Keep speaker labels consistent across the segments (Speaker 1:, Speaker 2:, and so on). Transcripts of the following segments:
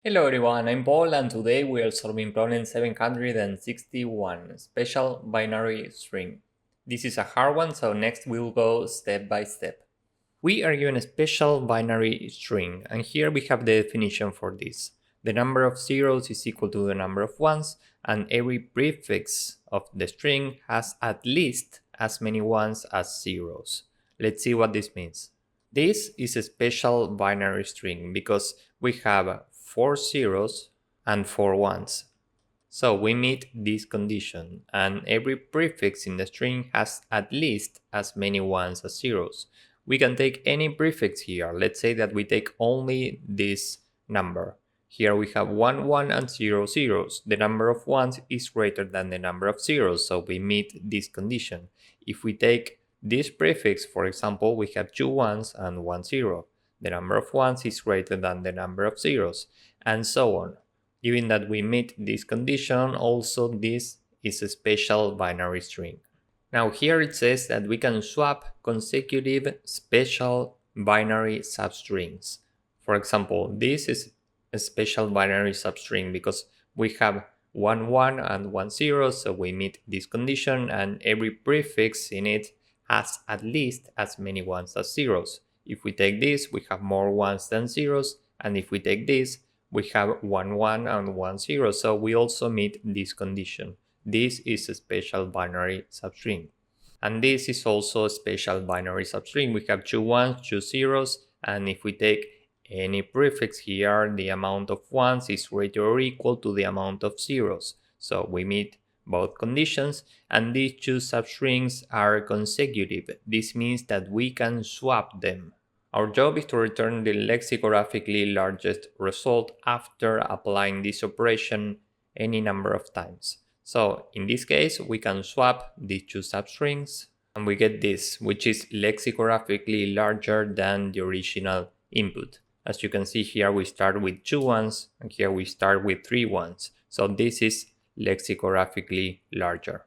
Speaker 1: Hello everyone, I'm Paul and today we are solving problem 761, special binary string. This is a hard one, so next we'll go step by step. We are given a special binary string, and here we have the definition for this. The number of zeros is equal to the number of ones, and every prefix of the string has at least as many ones as zeros. Let's see what this means. This is a special binary string because we have 4 zeros and 4 ones. So we meet this condition, and every prefix in the string has at least as many ones as zeros. We can take any prefix here. Let's say that we take only this number. Here we have 1, 1 and 0, zeros. The number of ones is greater than the number of zeros, so we meet this condition. If we take this prefix, for example, we have 2 ones and 1 zero. The number of ones is greater than the number of zeros, and so on. Given that we meet this condition, also this is a special binary string. Now here it says that we can swap consecutive special binary substrings. For example, this is a special binary substring because we have 1 1 and 1 0, so we meet this condition, and every prefix in it has at least as many ones as zeros. If we take this, we have more ones than zeros, and if we take this, we have 1 1 and 1 0, so we also meet this condition. This is a special binary substring. And this is also a special binary substring. We have 2 ones, 2 zeros, and if we take any prefix here, the amount of ones is greater or equal to the amount of zeros. So we meet both conditions, and these two substrings are consecutive. This means that we can swap them. Our job is to return the lexicographically largest result after applying this operation any number of times. So in this case, we can swap these two substrings and we get this, which is lexicographically larger than the original input. As you can see here, we start with 2 ones and here we start with 3 ones. So this is lexicographically larger.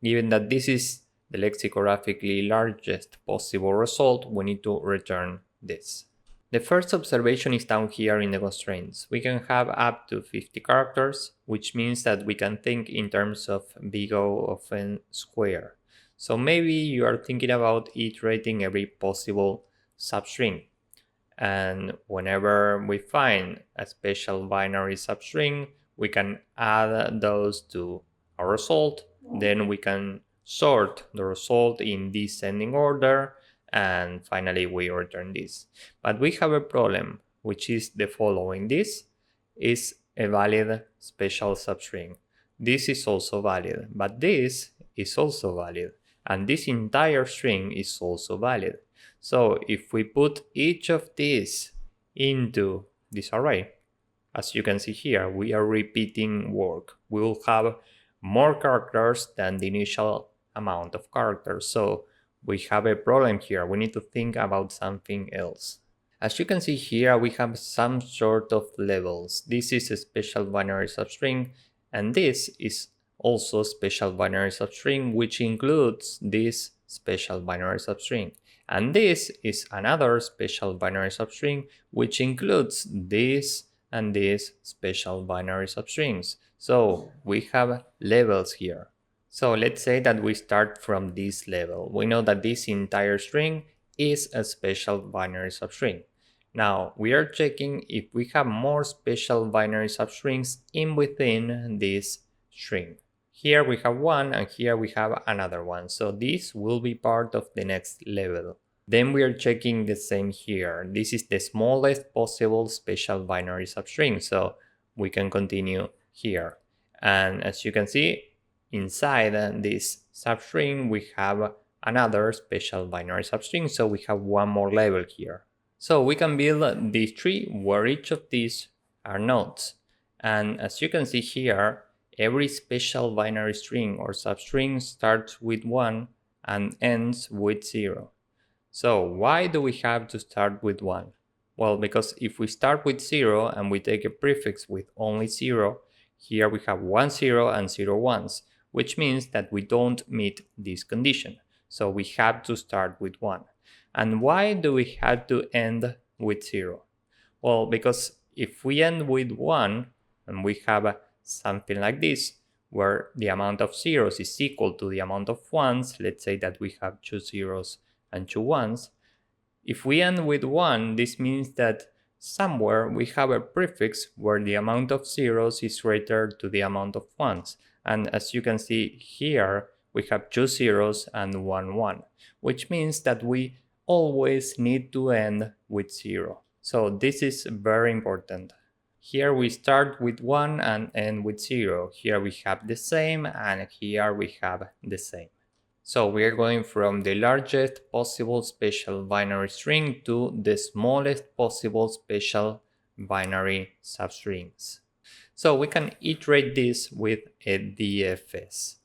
Speaker 1: Given that this is the lexicographically largest possible result, we need to return this. The first observation is down here in the constraints. We can have up to 50 characters, which means that we can think in terms of big O of n square. So maybe you are thinking about iterating every possible substring. And whenever we find a special binary substring, we can add those to our result. Then we can sort the result in descending order, and finally we return this. But we have a problem, which is the following. This is a valid special substring. This is also valid, but this is also valid, and this entire string is also valid. So if we put each of these into this array, as you can see here, we are repeating work. We will have more characters than the initial amount of characters. So we have a problem here. We need to think about something else. As you can see here, we have some sort of levels. This is a special binary substring, and this is also a special binary substring, which includes this special binary substring. And this is another special binary substring, which includes this and these special binary substrings. So we have levels here. So let's say that we start from this level. We know that this entire string is a special binary substring. Now we are checking if we have more special binary substrings in within this string. Here we have one and here we have another one. So this will be part of the next level. Then we are checking the same here. This is the smallest possible special binary substring. So we can continue here. And as you can see, inside this substring, we have another special binary substring, so we have one more level here. So we can build this tree where each of these are nodes. And as you can see here, every special binary string or substring starts with 1 and ends with 0. So why do we have to start with 1? Well, because if we start with 0 and we take a prefix with only 0, here we have 1 0 and 0 1s, which means that we don't meet this condition. So we have to start with 1. And why do we have to end with 0? Well, because If we end with 1 and we have something like this, where the amount of zeros is equal to the amount of ones, let's say that we have 2 zeros and 2 ones. If we end with 1, this means that somewhere we have a prefix where the amount of zeros is greater to the amount of ones. And as you can see here, we have 2 zeros and 1 1, which means that we always need to end with 0. So this is very important. Here we start with 1 and end with 0. Here we have the same, and here we have the same. So we are going from the largest possible special binary string to the smallest possible special binary substrings. So we can iterate this with a DFS.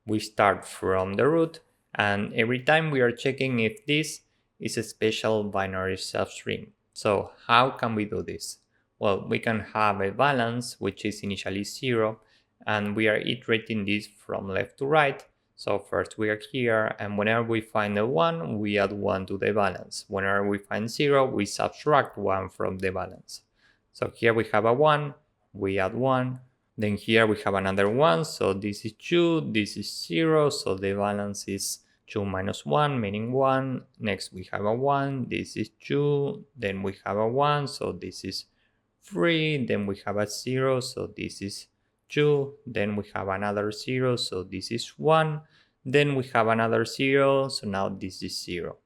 Speaker 1: We start from the root, and every time we are checking if this is a special binary substring. So how can we do this? Well, we can have a balance which is initially 0, and we are iterating this from left to right. So first we are here, and whenever we find a 1, we add 1 to the balance. Whenever we find 0, we subtract 1 from the balance. So here we have a 1, we add 1. Then here we have another 1, so this is 2, this is 0, so the balance is 2 minus 1, meaning 1. Next we have a 1, this is 2, then we have a 1, so this is 3, then we have a 0, so this is 2, then we have another 0, so this is 1, then we have another 0, so now this is 0.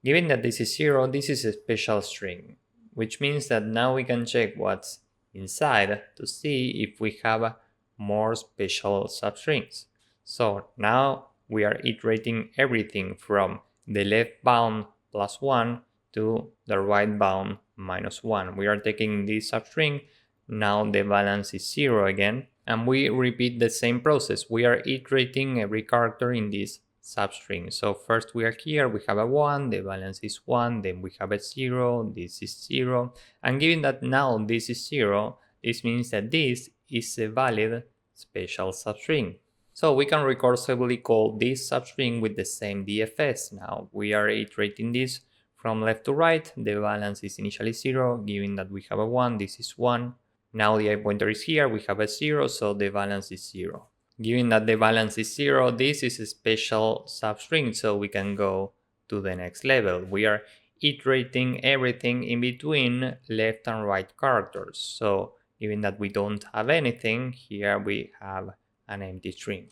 Speaker 1: Given that this is 0, this is a special string, which means that now we can check what's inside to see if we have more special substrings. So now we are iterating everything from the left bound plus 1 to the right bound minus 1. We are taking this substring, now the balance is 0 again, and we repeat the same process. We are iterating every character in this substring. So first we are here, we have a 1, the balance is 1, then we have a 0, this is 0, and given that now this is 0, this means that this is a valid special substring. So we can recursively call this substring with the same DFS. Now we are iterating this from left to right, the balance is initially 0, given that we have a 1, this is 1. Now the I pointer is here, we have a 0, so the balance is 0. Given that the balance is 0, this is a special substring, so we can go to the next level. We are iterating everything in between left and right characters. So given that we don't have anything, here we have an empty string.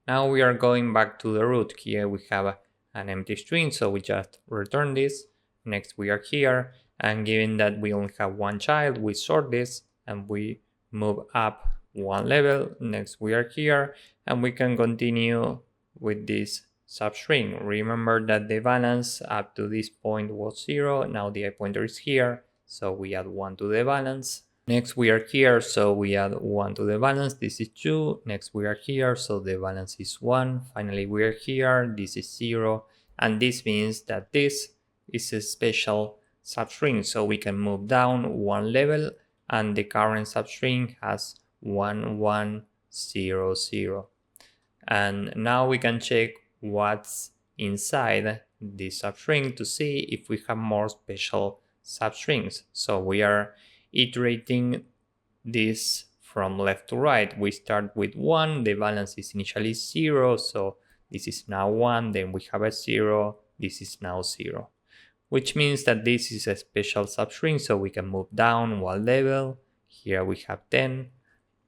Speaker 1: Now we are going back to the root. Here we have an empty string, so we just return this. Next we are here, and given that we only have one child, we sort this and we move up one level. Next we are here, and we can continue with this substring. Remember that the balance up to this point was 0. Now the I pointer is here, so we add 1 to the balance. Next we are here, so we add 1 to the balance, this is 2. Next we are here, so the balance is 1. Finally we are here, this is 0. And this means that this is a special substring, so we can move down one level, and the current substring has 1 1 0 0. And now we can check what's inside this substring to see if we have more special substrings. So we are iterating this from left to right. We start with 1, the balance is initially 0, so this is now 1, then we have a 0, this is now 0. Which means that this is a special substring, so we can move down one level. Here we have 10.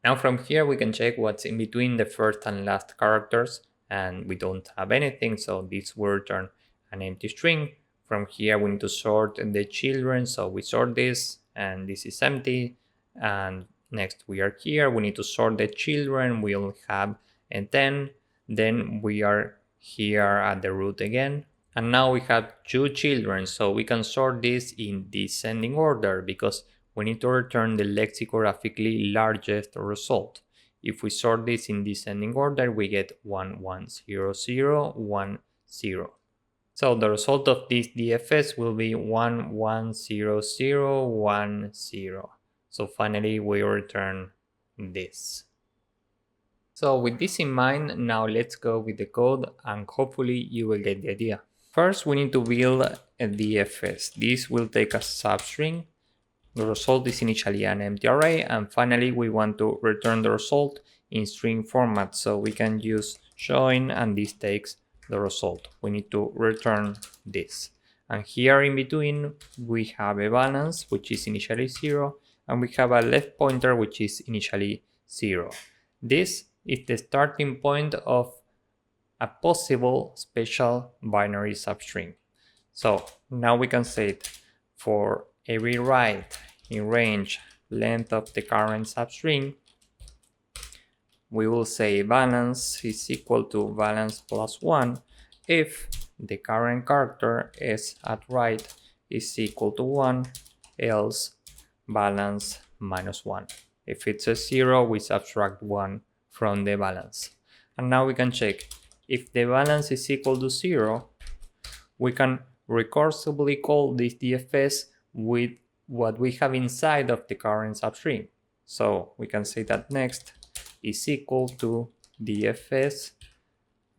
Speaker 1: Now from here we can check what's in between the first and last characters, and we don't have anything, so this will return an empty string. From here we need to sort the children, so we sort this, and this is empty. And next we are here, we need to sort the children, we only have a 10. Then we are here at the root again, and now we have 2 children, so we can sort this in descending order because we need to return the lexicographically largest result. If we sort this in descending order, we get 1 1 0 0 1 0. So the result of this DFS will be 1 1 0 0 1 0. So finally we return this. So with this in mind, now let's go with the code, and hopefully you will get the idea. First we need to build a DFS. This will take a substring, the result is initially an empty array, and finally we want to return the result in string format, so we can use join, and this takes the result. We need to return this. And here in between we have a balance, which is initially 0, and we have a left pointer, which is initially 0. This is the starting point of a possible special binary substring. So now we can say it for every write in range length of the current substring, we will say balance is equal to balance plus 1 if the current character s at write is equal to 1, else balance minus 1. If it's a 0, we subtract 1 from the balance. And now we can check if the balance is equal to 0, we can recursively call this DFS with what we have inside of the current substring. So we can say that next is equal to DFS,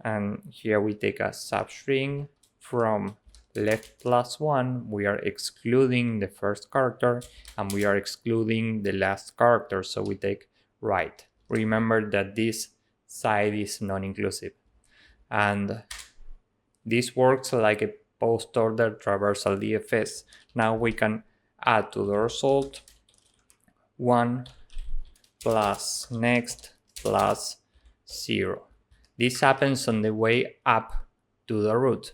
Speaker 1: and here we take a substring from left plus 1, we are excluding the first character and we are excluding the last character, so we take right. Remember that this side is non-inclusive, and this works like a post-order traversal DFS. Now we can add to the result 1 plus next plus 0. This happens on the way up to the root.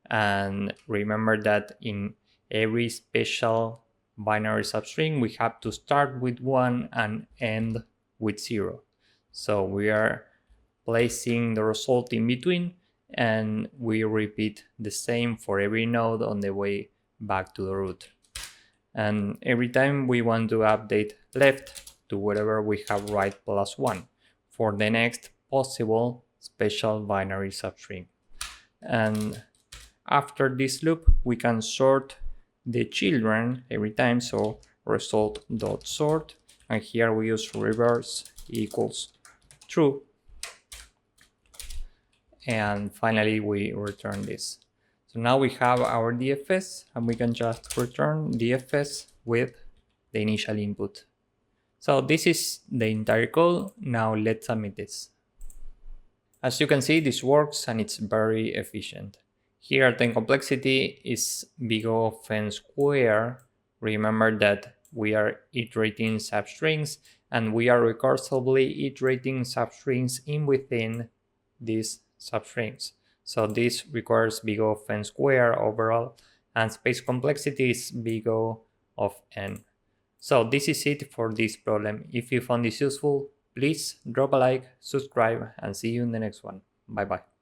Speaker 1: And remember that in every special binary substring, we have to start with 1 and end with 0. So we are placing the result in between, and we repeat the same for every node on the way back to the root. And every time we want to update left to whatever we have right plus 1 for the next possible special binary substring. And after this loop, we can sort the children every time, so result.sort, and here we use reverse equals true. And finally we return this. So now we have our DFS, and we can just return DFS with the initial input. So this is the entire code. Now let's submit this. As you can see, this works and it's very efficient. Here the complexity is big O of n squared. Remember that we are iterating substrings, and we are recursively iterating substrings in within these substrings. So this requires big O of n squared overall, and space complexity is big O of n. So this is it for this problem. If you found this useful, please drop a like, subscribe, and see you in the next one. Bye bye.